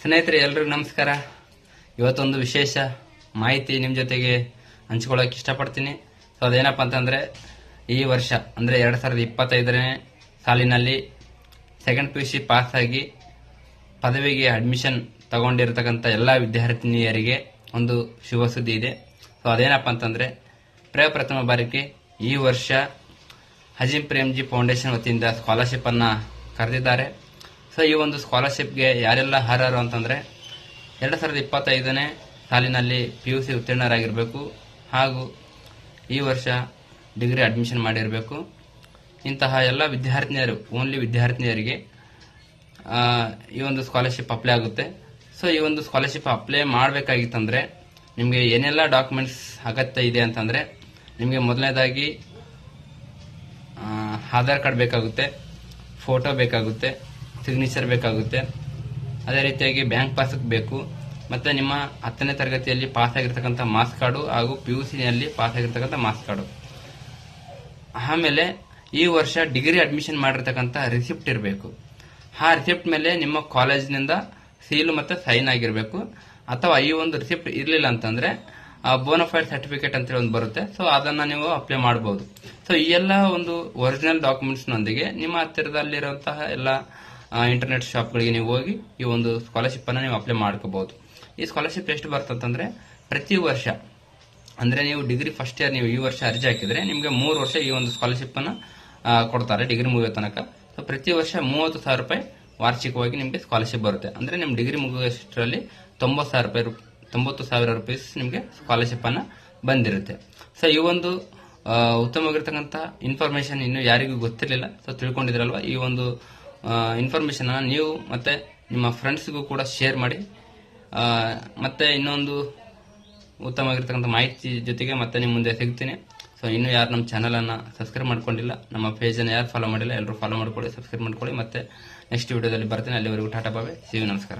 ಸ್ನೇಹಿತರೆ ಎಲ್ರಿಗೂ ನಮಸ್ಕಾರ. ಇವತ್ತೊಂದು ವಿಶೇಷ ಮಾಹಿತಿ ನಿಮ್ಮ ಜೊತೆಗೆ ಹಂಚ್ಕೊಳ್ಳೋಕೆ ಇಷ್ಟಪಡ್ತೀನಿ. ಸೊ ಅದೇನಪ್ಪ ಅಂತಂದರೆ, ಈ ವರ್ಷ ಅಂದರೆ 2025ನೇ ಸಾಲಿನಲ್ಲಿ ಸೆಕೆಂಡ್ PUC ಪಾಸ್ ಆಗಿ ಪದವಿಗೆ ಅಡ್ಮಿಷನ್ ತಗೊಂಡಿರ್ತಕ್ಕಂಥ ಎಲ್ಲ ವಿದ್ಯಾರ್ಥಿನಿಯರಿಗೆ ಒಂದು ಶುಭ ಸುದ್ದಿ ಇದೆ. ಸೊ ಅದೇನಪ್ಪ ಅಂತಂದರೆ, ಪ್ರಥಮ ಬಾರಿಗೆ ಈ ವರ್ಷ ಹಜೀಂ ಪ್ರೇಮ್ಜಿ ಫೌಂಡೇಶನ್ ವತಿಯಿಂದ ಸ್ಕಾಲರ್ಶಿಪ್ ಅನ್ನು ಕರೆದಿದ್ದಾರೆ. ಸೊ ಈ ಒಂದು ಸ್ಕಾಲರ್ಶಿಪ್ಗೆ ಯಾರೆಲ್ಲ ಅರ್ಹರು ಅಂತಂದರೆ, 2025ನೇ ಸಾಲಿನಲ್ಲಿ PUC ಉತ್ತೀರ್ಣರಾಗಿರಬೇಕು ಹಾಗೂ ಈ ವರ್ಷ ಡಿಗ್ರಿ ಅಡ್ಮಿಷನ್ ಮಾಡಿರಬೇಕು. ಇಂತಹ ಎಲ್ಲ ವಿದ್ಯಾರ್ಥಿನಿಯರು, ಓನ್ಲಿ ವಿದ್ಯಾರ್ಥಿನಿಯರಿಗೆ ಈ ಒಂದು ಸ್ಕಾಲರ್ಶಿಪ್ ಅಪ್ಲೈ ಆಗುತ್ತೆ. ಸೊ ಈ ಒಂದು ಸ್ಕಾಲರ್ಶಿಪ್ ಅಪ್ಲೈ ಮಾಡಬೇಕಾಗಿತ್ತಂದರೆ ನಿಮಗೆ ಏನೆಲ್ಲ ಡಾಕ್ಯುಮೆಂಟ್ಸ್ ಅಗತ್ಯ ಇದೆ ಅಂತಂದರೆ, ನಿಮಗೆ ಮೊದಲನೇದಾಗಿ ಆಧಾರ್ ಕಾರ್ಡ್ ಬೇಕಾಗುತ್ತೆ, ಫೋಟೋ ಬೇಕಾಗುತ್ತೆ, ಸಿಗ್ನೇಚರ್ ಬೇಕಾಗುತ್ತೆ, ಅದೇ ರೀತಿಯಾಗಿ ಬ್ಯಾಂಕ್ ಪಾಸ್ಬುಕ್ ಬೇಕು, ಮತ್ತು ನಿಮ್ಮ 10ನೇ ತರಗತಿಯಲ್ಲಿ ಪಾಸ್ ಆಗಿರ್ತಕ್ಕಂಥ ಮಾರ್ಕ್ಸ್ ಕಾರ್ಡು ಹಾಗೂ PUCನಲ್ಲಿ ಪಾಸ್ ಆಗಿರ್ತಕ್ಕಂಥ ಮಾರ್ಕ್ಸ್ ಕಾರ್ಡು. ಆಮೇಲೆ ಈ ವರ್ಷ ಡಿಗ್ರಿ ಅಡ್ಮಿಷನ್ ಮಾಡಿರ್ತಕ್ಕಂಥ ರಿಸಿಪ್ಟ್ ಇರಬೇಕು. ಆ ರಿಸಿಪ್ಟ್ ಮೇಲೆ ನಿಮ್ಮ ಕಾಲೇಜಿನಿಂದ ಸೀಲು ಮತ್ತು ಸೈನ್ ಆಗಿರಬೇಕು. ಅಥವಾ ಈ ಒಂದು ರಿಸಿಪ್ಟ್ ಇರಲಿಲ್ಲ ಅಂತಂದರೆ ಬೋನಫೈಡ್ ಸರ್ಟಿಫಿಕೇಟ್ ಅಂತೇಳಿ ಒಂದು ಬರುತ್ತೆ. ಸೊ ಅದನ್ನು ನೀವು ಅಪ್ಲೈ ಮಾಡಬಹುದು. ಸೊ ಈ ಎಲ್ಲ ಒಂದು ಒರಿಜಿನಲ್ ಡಾಕ್ಯುಮೆಂಟ್ಸ್ನೊಂದಿಗೆ ನಿಮ್ಮ ಹತ್ತಿರದಲ್ಲಿರುವಂತಹ ಎಲ್ಲ ಇಂಟರ್ನೆಟ್ ಶಾಪ್ಗಳಿಗೆ ನೀವು ಹೋಗಿ ಈ ಒಂದು ಸ್ಕಾಲರ್ಶಿಪ್ ಅನ್ನು ನೀವು ಅಪ್ಲೈ ಮಾಡ್ಕೋಬಹುದು. ಈ ಸ್ಕಾಲರ್ಶಿಪ್ ಎಷ್ಟು ಬರ್ತಂತಂದ್ರೆ, ಪ್ರತಿ ವರ್ಷ ಅಂದ್ರೆ ನೀವು ಡಿಗ್ರಿ ಫಸ್ಟ್ ಇಯರ್ ನೀವು ಈ ವರ್ಷ ಅರ್ಜಿ ಹಾಕಿದ್ರೆ ನಿಮಗೆ 3 ವರ್ಷ ಈ ಒಂದು ಸ್ಕಾಲರ್ಶಿಪ್ ಅನ್ನು ಕೊಡ್ತಾರೆ ಡಿಗ್ರಿ ಮುಗಿಯೋ ತನಕ. ಸೊ ಪ್ರತಿ ವರ್ಷ 30,000 ರೂಪಾಯಿ ವಾರ್ಷಿಕವಾಗಿ ನಿಮಗೆ ಸ್ಕಾಲರ್ಶಿಪ್ ಬರುತ್ತೆ. ಅಂದ್ರೆ ನಿಮ್ ಡಿಗ್ರಿ ಮುಗಿಯೋಷ್ಟರಲ್ಲಿ 90,000 ರೂಪಾಯಿ ನಿಮಗೆ ಸ್ಕಾಲರ್ಶಿಪ್ ಅನ್ನ ಬಂದಿರುತ್ತೆ. ಸೊ ಈ ಒಂದು ಉತ್ತಮವಾಗಿರ್ತಕ್ಕಂಥ ಇನ್ಫಾರ್ಮೇಶನ್ ಇನ್ನು ಯಾರಿಗೂ ಗೊತ್ತಿರಲಿಲ್ಲ. ಸೊ ತಿಳ್ಕೊಂಡಿದ್ರಲ್ವಾ, ಈ ಒಂದು ಇನ್ಫಾರ್ಮೇಶನ್ ನೀವು ಮತ್ತೆ ನಿಮ್ಮ ಫ್ರೆಂಡ್ಸ್ಗೂ ಕೂಡ ಶೇರ್ ಮಾಡಿ. ಮತ್ತೆ ಇನ್ನೊಂದು ಉತ್ತಮವಾಗಿರ್ತಕ್ಕಂಥ ಮಾಹಿತಿ ಜೊತೆಗೆ ಮತ್ತೆ ನಿಮ್ಮ ಮುಂದೆ ಸಿಗ್ತೀನಿ. ಸೊ ಇನ್ನು ಯಾರು ನಮ್ಮ ಚಾನಲ್ ಅನ್ನ ಸಬ್ಸ್ಕ್ರೈಬ್ ಮಾಡ್ಕೊಂಡಿಲ್ಲ, ನಮ್ಮ ಪೇಜ್ ಅನ್ನು ಯಾರು ಫಾಲೋ ಮಾಡಿಲ್ಲ, ಎಲ್ಲರೂ ಫಾಲೋ ಮಾಡ್ಕೊಳ್ಳಿ, ಸಬ್ಸ್ಕ್ರೈಬ್ ಮಾಡ್ಕೊಳ್ಳಿ. ಮತ್ತೆ ನೆಕ್ಸ್ಟ್ ವಿಡಿಯೋದಲ್ಲಿ ಬರ್ತೀನಿ. ಅಲ್ಲಿವರೆಗೂ ಟಾಟಾ ಬಾಯ್, ಸಿ ಯು, ನಮಸ್ಕಾರ.